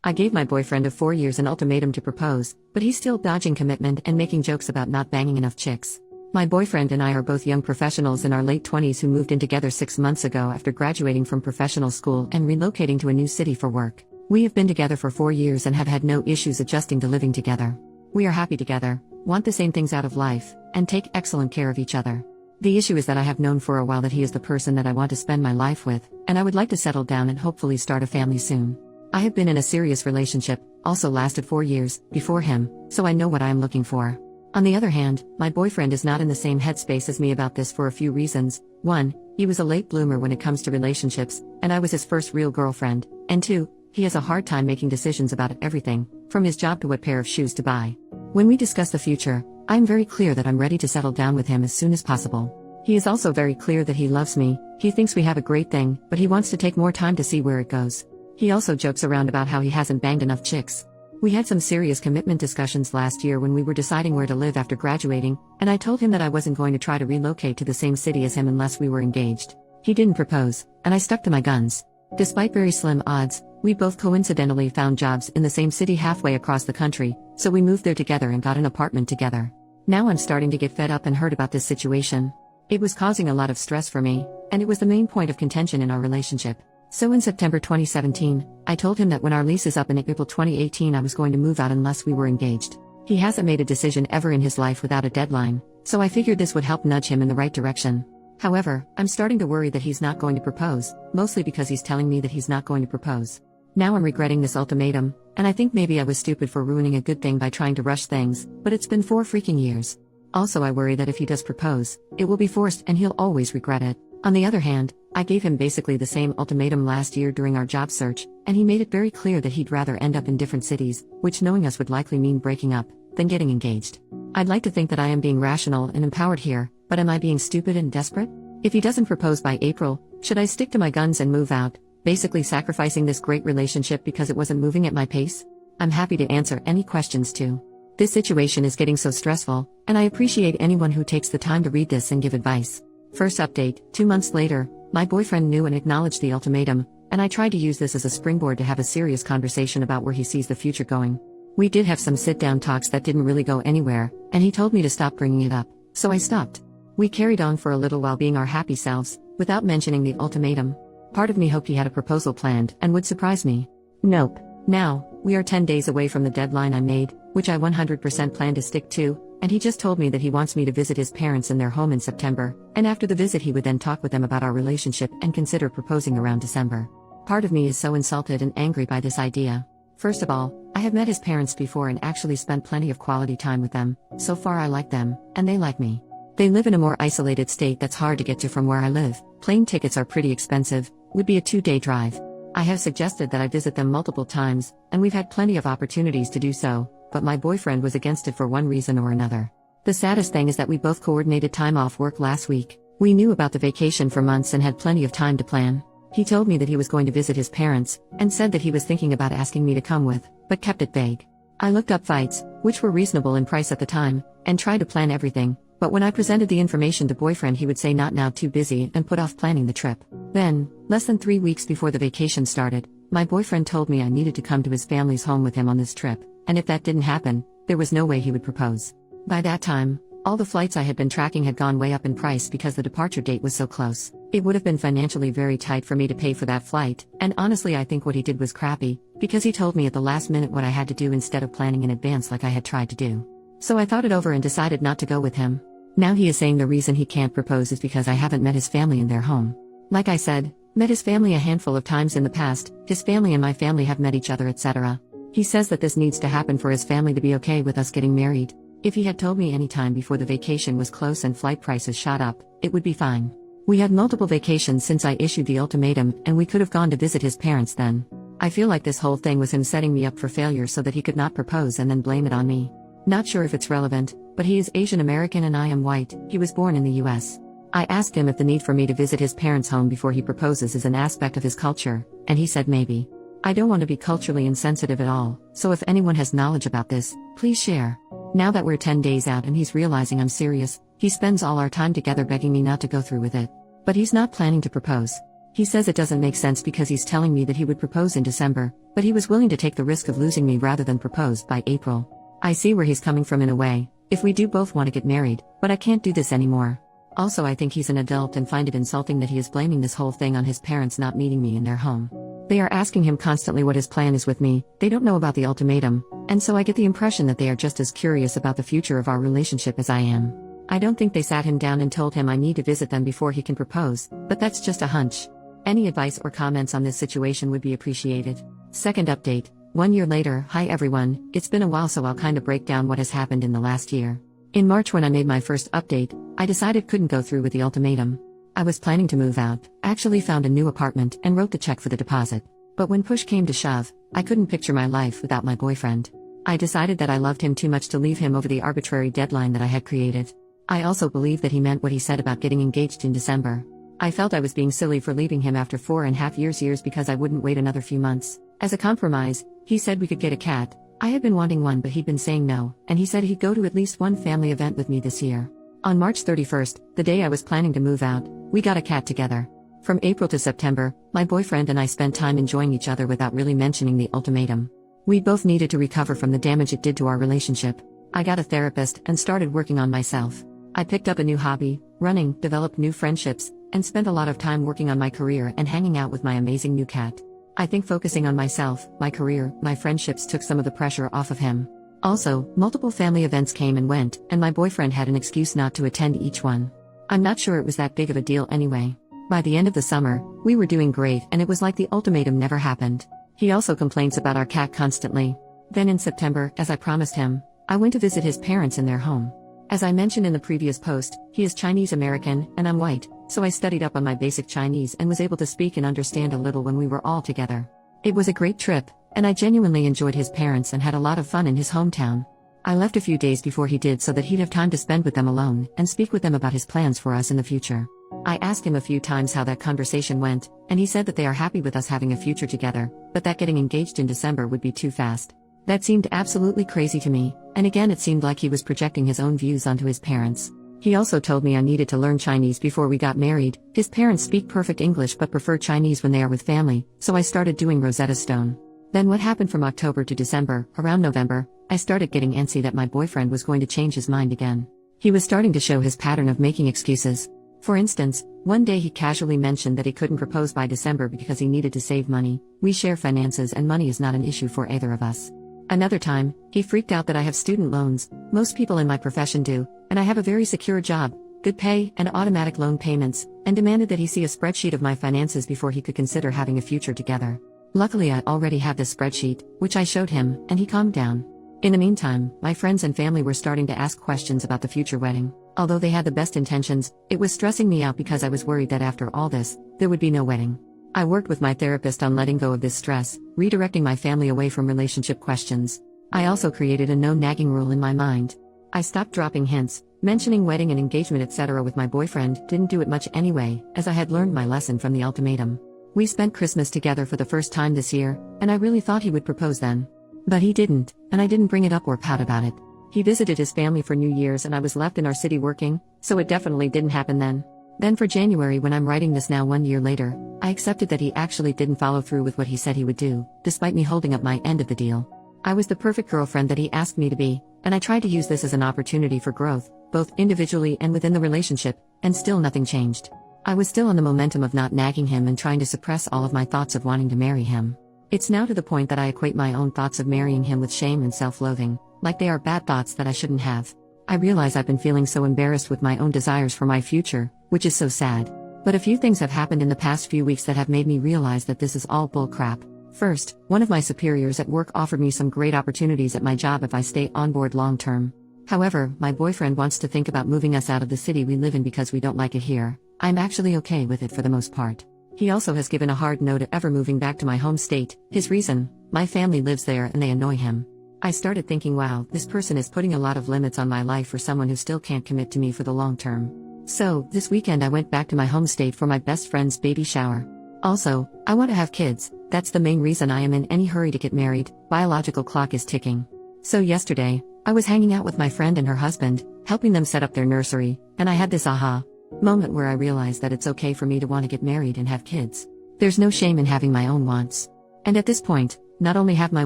I gave my boyfriend of 4 years an ultimatum to propose, but he's still dodging commitment and making jokes about not banging enough chicks. My boyfriend and I are both young professionals in our late 20s who moved in together 6 months ago after graduating from professional school and relocating to a new city for work. We have been together for 4 years and have had no issues adjusting to living together. We are happy together, want the same things out of life, and take excellent care of each other. The issue is that I have known for a while that he is the person that I want to spend my life with, and I would like to settle down and hopefully start a family soon. I have been in a serious relationship, also lasted 4 years, before him, so I know what I am looking for. On the other hand, my boyfriend is not in the same headspace as me about this for a few reasons. 1, he was a late bloomer when it comes to relationships, and I was his first real girlfriend, and 2, he has a hard time making decisions about everything, from his job to what pair of shoes to buy. When we discuss the future, I am very clear that I'm ready to settle down with him as soon as possible. He is also very clear that he loves me, he thinks we have a great thing, but he wants to take more time to see where it goes. He also jokes around about how he hasn't banged enough chicks. We had some serious commitment discussions last year when we were deciding where to live after graduating, and I told him that I wasn't going to try to relocate to the same city as him unless we were engaged. He didn't propose, and I stuck to my guns. Despite very slim odds, we both coincidentally found jobs in the same city halfway across the country, so we moved there together and got an apartment together. Now I'm starting to get fed up and hurt about this situation. It was causing a lot of stress for me, and it was the main point of contention in our relationship. So in September 2017, I told him that when our lease is up in April 2018 I was going to move out unless we were engaged. He hasn't made a decision ever in his life without a deadline, so I figured this would help nudge him in the right direction. However, I'm starting to worry that he's not going to propose, mostly because he's telling me that he's not going to propose. Now I'm regretting this ultimatum, and I think maybe I was stupid for ruining a good thing by trying to rush things, but it's been 4 freaking years. Also I worry that if he does propose, it will be forced and he'll always regret it. On the other hand, I gave him basically the same ultimatum last year during our job search, and he made it very clear that he'd rather end up in different cities, which knowing us would likely mean breaking up, than getting engaged. I'd like to think that I am being rational and empowered here, but am I being stupid and desperate? If he doesn't propose by April, should I stick to my guns and move out, basically sacrificing this great relationship because it wasn't moving at my pace? I'm happy to answer any questions too. This situation is getting so stressful, and I appreciate anyone who takes the time to read this and give advice. First update, 2 months later, my boyfriend knew and acknowledged the ultimatum, and I tried to use this as a springboard to have a serious conversation about where he sees the future going. We did have some sit-down talks that didn't really go anywhere, and he told me to stop bringing it up, so I stopped. We carried on for a little while being our happy selves, without mentioning the ultimatum. Part of me hoped he had a proposal planned and would surprise me. Nope. Now, we are 10 days away from the deadline I made, which I 100% plan to stick to, and he just told me that he wants me to visit his parents in their home in September, and after the visit he would then talk with them about our relationship and consider proposing around December. Part of me is so insulted and angry by this idea. First of all, I have met his parents before and actually spent plenty of quality time with them. So far I like them, and they like me. They live in a more isolated state that's hard to get to from where I live. Plane tickets are pretty expensive, would be a 2-day drive. I have suggested that I visit them multiple times, and we've had plenty of opportunities to do so, but my boyfriend was against it for one reason or another. The saddest thing is that we both coordinated time off work last week. We knew about the vacation for months and had plenty of time to plan. He told me that he was going to visit his parents, and said that he was thinking about asking me to come with, but kept it vague. I looked up flights, which were reasonable in price at the time, and tried to plan everything, but when I presented the information to boyfriend he would say not now, too busy, and put off planning the trip. Then, less than 3 weeks before the vacation started, my boyfriend told me I needed to come to his family's home with him on this trip, and if that didn't happen, there was no way he would propose. By that time, all the flights I had been tracking had gone way up in price because the departure date was so close. It would have been financially very tight for me to pay for that flight, and honestly I think what he did was crappy, because he told me at the last minute what I had to do instead of planning in advance like I had tried to do. So I thought it over and decided not to go with him. Now he is saying the reason he can't propose is because I haven't met his family in their home. Like I said, met his family a handful of times in the past, his family and my family have met each other, etc. He says that this needs to happen for his family to be okay with us getting married. If he had told me any time before the vacation was close and flight prices shot up, it would be fine. We had multiple vacations since I issued the ultimatum, and we could have gone to visit his parents then. I feel like this whole thing was him setting me up for failure so that he could not propose and then blame it on me. Not sure if it's relevant, but he is Asian American and I am white. He was born in the US. I asked him if the need for me to visit his parents' home before he proposes is an aspect of his culture, and he said maybe. I don't want to be culturally insensitive at all, so if anyone has knowledge about this, please share. Now that we're 10 days out and he's realizing I'm serious, he spends all our time together begging me not to go through with it. But he's not planning to propose. He says it doesn't make sense because he's telling me that he would propose in December, but he was willing to take the risk of losing me rather than propose by April. I see where he's coming from in a way, if we do both want to get married, but I can't do this anymore. Also, I think he's an adult and find it insulting that he is blaming this whole thing on his parents not meeting me in their home. They are asking him constantly what his plan is with me, they don't know about the ultimatum, and so I get the impression that they are just as curious about the future of our relationship as I am. I don't think they sat him down and told him I need to visit them before he can propose, but that's just a hunch. Any advice or comments on this situation would be appreciated. Second update, 1 year later. Hi everyone, it's been a while, so I'll kinda break down what has happened in the last year. In March, when I made my first update, I decided couldn't go through with the ultimatum. I was planning to move out, actually found a new apartment and wrote the check for the deposit. But when push came to shove, I couldn't picture my life without my boyfriend. I decided that I loved him too much to leave him over the arbitrary deadline that I had created. I also believed that he meant what he said about getting engaged in December. I felt I was being silly for leaving him after 4.5 years because I wouldn't wait another few months. As a compromise, he said we could get a cat. I had been wanting one, but he'd been saying no, and he said he'd go to at least one family event with me this year. On March 31st, the day I was planning to move out, we got a cat together. From April to September, my boyfriend and I spent time enjoying each other without really mentioning the ultimatum. We both needed to recover from the damage it did to our relationship. I got a therapist and started working on myself. I picked up a new hobby, running, developed new friendships, and spent a lot of time working on my career and hanging out with my amazing new cat. I think focusing on myself, my career, my friendships took some of the pressure off of him. Also, multiple family events came and went, and my boyfriend had an excuse not to attend each one. I'm not sure it was that big of a deal anyway. By the end of the summer, we were doing great and it was like the ultimatum never happened. He also complains about our cat constantly. Then in September, as I promised him, I went to visit his parents in their home. As I mentioned in the previous post, he is Chinese American and I'm white, so I studied up on my basic Chinese and was able to speak and understand a little when we were all together. It was a great trip, and I genuinely enjoyed his parents and had a lot of fun in his hometown. I left a few days before he did so that he'd have time to spend with them alone and speak with them about his plans for us in the future. I asked him a few times how that conversation went, and he said that they are happy with us having a future together, but that getting engaged in December would be too fast. That seemed absolutely crazy to me, and again it seemed like he was projecting his own views onto his parents. He also told me I needed to learn Chinese before we got married. His parents speak perfect English but prefer Chinese when they are with family, so I started doing Rosetta Stone. Then what happened from October to December, around November, I started getting antsy that my boyfriend was going to change his mind again. He was starting to show his pattern of making excuses. For instance, one day he casually mentioned that he couldn't propose by December because he needed to save money. We share finances and money is not an issue for either of us. Another time, he freaked out that I have student loans, most people in my profession do, and I have a very secure job, good pay, and automatic loan payments, and demanded that he see a spreadsheet of my finances before he could consider having a future together. Luckily I already have this spreadsheet, which I showed him, and he calmed down. In the meantime, my friends and family were starting to ask questions about the future wedding. Although they had the best intentions, it was stressing me out because I was worried that after all this, there would be no wedding. I worked with my therapist on letting go of this stress, redirecting my family away from relationship questions. I also created a no nagging rule in my mind. I stopped dropping hints, mentioning wedding and engagement etc. with my boyfriend, didn't do it much anyway, as I had learned my lesson from the ultimatum. We spent Christmas together for the first time this year, and I really thought he would propose then. But he didn't, and I didn't bring it up or pout about it. He visited his family for New Year's and I was left in our city working, so it definitely didn't happen then. Then for January, when I'm writing this now 1 year later, I accepted that he actually didn't follow through with what he said he would do, despite me holding up my end of the deal. I was the perfect girlfriend that he asked me to be, and I tried to use this as an opportunity for growth, both individually and within the relationship, and still nothing changed. I was still on the momentum of not nagging him and trying to suppress all of my thoughts of wanting to marry him. It's now to the point that I equate my own thoughts of marrying him with shame and self-loathing, like they are bad thoughts that I shouldn't have. I realize I've been feeling so embarrassed with my own desires for my future, which is so sad. But a few things have happened in the past few weeks that have made me realize that this is all bull crap. First, one of my superiors at work offered me some great opportunities at my job if I stay on board long term. However, my boyfriend wants to think about moving us out of the city we live in because we don't like it here. I'm actually okay with it for the most part. He also has given a hard no to ever moving back to my home state. His reason: my family lives there and they annoy him. I started thinking, wow, this person is putting a lot of limits on my life for someone who still can't commit to me for the long term. So, this weekend I went back to my home state for my best friend's baby shower. Also, I want to have kids. That's the main reason I am in any hurry to get married. Biological clock is ticking. So yesterday, I was hanging out with my friend and her husband, helping them set up their nursery, and I had this aha. Moment where I realized that it's okay for me to want to get married and have kids. There's no shame in having my own wants. And at this point, not only have my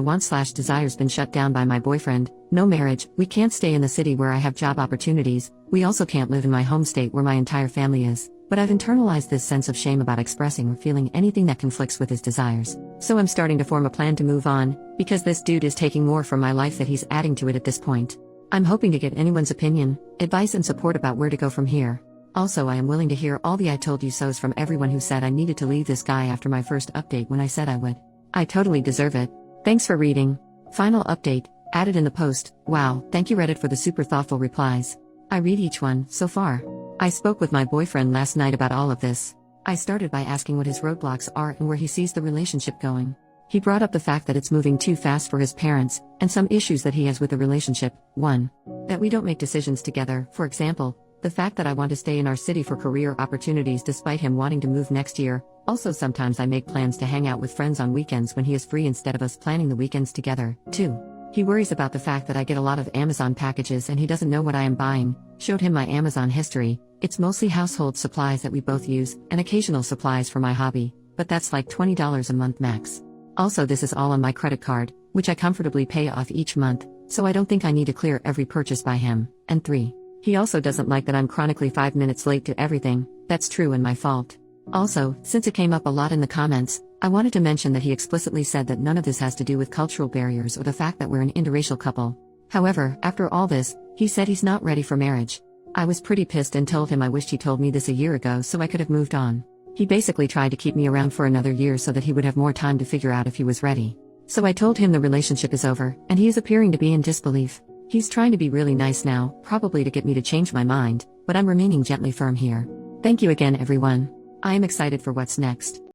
wants/desires been shut down by my boyfriend, no marriage, we can't stay in the city where I have job opportunities, we also can't live in my home state where my entire family is, but I've internalized this sense of shame about expressing or feeling anything that conflicts with his desires. So I'm starting to form a plan to move on, because this dude is taking more from my life that he's adding to it at this point. I'm hoping to get anyone's opinion, advice and support about where to go from here. Also, I am willing to hear all the I told you so's from everyone who said I needed to leave this guy after my first update when I said I would. I totally deserve it. Thanks for reading. Final update, added in the post. Wow, thank you Reddit for the super thoughtful replies. I read each one, so far. I spoke with my boyfriend last night about all of this. I started by asking what his roadblocks are and where he sees the relationship going. He brought up the fact that it's moving too fast for his parents, and some issues that he has with the relationship. 1. That we don't make decisions together, for example, the fact that I want to stay in our city for career opportunities despite him wanting to move next year. Also sometimes I make plans to hang out with friends on weekends when he is free instead of us planning the weekends together. 2. He worries about the fact that I get a lot of Amazon packages and he doesn't know what I am buying. Showed him my Amazon history. It's mostly household supplies that we both use, and occasional supplies for my hobby, but that's like $20 a month max. Also, this is all on my credit card, which I comfortably pay off each month, so I don't think I need to clear every purchase by him. And 3. He also doesn't like that I'm chronically 5 minutes late to everything. That's true and my fault. Also, since it came up a lot in the comments, I wanted to mention that he explicitly said that none of this has to do with cultural barriers or the fact that we're an interracial couple. However, after all this, he said he's not ready for marriage. I was pretty pissed and told him I wished he told me this a year ago so I could have moved on. He basically tried to keep me around for another year so that he would have more time to figure out if he was ready. So I told him the relationship is over, and he is appearing to be in disbelief. He's trying to be really nice now, probably to get me to change my mind, but I'm remaining gently firm here. Thank you again everyone. I am excited for what's next.